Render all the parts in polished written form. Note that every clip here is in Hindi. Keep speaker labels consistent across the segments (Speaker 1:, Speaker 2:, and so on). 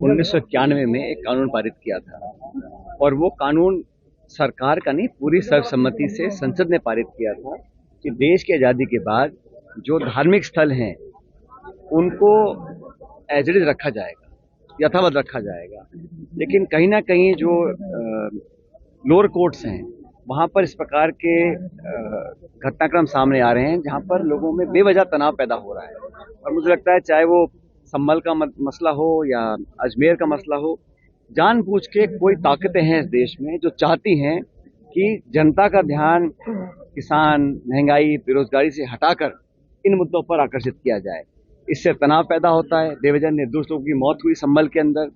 Speaker 1: 1991 में एक कानून पारित किया था और वो कानून सरकार का नहीं, पूरी सर्वसम्मति से संसद ने पारित किया था कि देश की आज़ादी के बाद जो धार्मिक स्थल हैं उनको एज इट इज रखा जाएगा, यथावत रखा जाएगा। लेकिन कहीं ना कहीं जो लोअर कोर्ट्स हैं वहां पर इस प्रकार के घटनाक्रम सामने आ रहे हैं जहां पर लोगों में बेवजह तनाव पैदा हो रहा है। और मुझे लगता है चाहे वो संभल का मसला हो या अजमेर का मसला हो, जानबूझ के कोई ताकतें हैं इस देश में जो चाहती हैं कि जनता का ध्यान किसान, महंगाई, बेरोजगारी से हटाकर इन मुद्दों पर आकर्षित किया जाए। इससे तनाव पैदा होता है, बेवजह निर्दोष लोगों की मौत हुई संभल के अंदर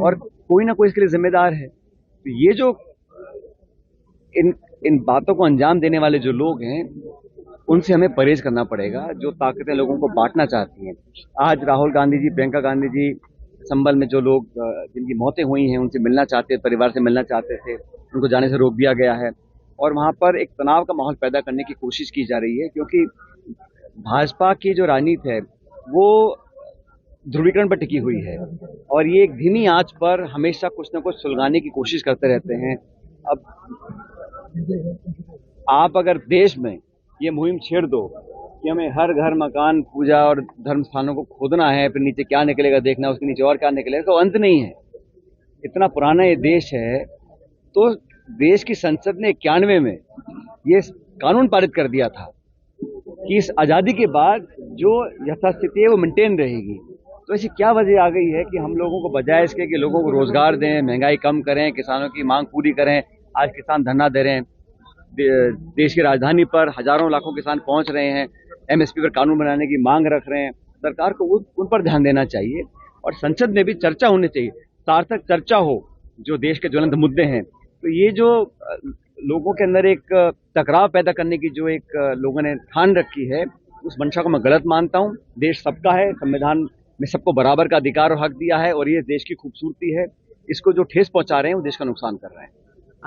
Speaker 1: और कोई ना कोई इसके लिए जिम्मेदार है। तो ये जो इन बातों को अंजाम देने वाले जो लोग हैं उनसे हमें परहेज करना पड़ेगा, जो ताकतें लोगों को बांटना चाहती हैं। आज राहुल गांधी जी, प्रियंका गांधी जी, संभल में जो लोग जिनकी मौतें हुई हैं उनसे मिलना चाहते, परिवार से मिलना चाहते थे, उनको जाने से रोक दिया गया है और वहां पर एक तनाव का माहौल पैदा करने की कोशिश की जा रही है, क्योंकि भाजपा की जो राजनीति है वो ध्रुवीकरण पर टिकी हुई है और ये एक धीमी आंच पर हमेशा कुछ न कुछ सुलगाने की कोशिश करते रहते हैं। अब आप अगर देश में ये मुहिम छेड़ दो कि हमें हर घर, मकान, पूजा और धर्म स्थानों को खोदना है, फिर नीचे क्या निकलेगा देखना, उसके नीचे और क्या निकलेगा, तो अंत नहीं है। इतना पुराना ये देश है, तो देश की संसद ने 91 में ये कानून पारित कर दिया था कि इस आजादी के बाद जो यथास्थिति है वो मेंटेन रहेगी। तो ऐसी क्या वजह आ गई है कि हम लोगों को बजाय इसके कि लोगों को रोजगार दें, महंगाई कम करें, किसानों की मांग पूरी करें, आज किसान धरना दे रहे हैं, देश की राजधानी पर हजारों लाखों किसान पहुंच रहे हैं, एमएसपी पर कानून बनाने की मांग रख रहे हैं। सरकार को उन पर ध्यान देना चाहिए और संसद में भी चर्चा होनी चाहिए, सार्थक चर्चा हो जो देश के ज्वलंत मुद्दे हैं। तो ये जो लोगों के अंदर एक टकराव पैदा करने की जो एक लोगों ने ठान रखी है, उस मंशा को मैं गलत मानता हूं। देश सबका है, संविधान में सबको बराबर का अधिकार और हक दिया है और ये देश की खूबसूरती है। इसको जो ठेस पहुंचा रहे हैं वो देश का नुकसान कर रहे हैं।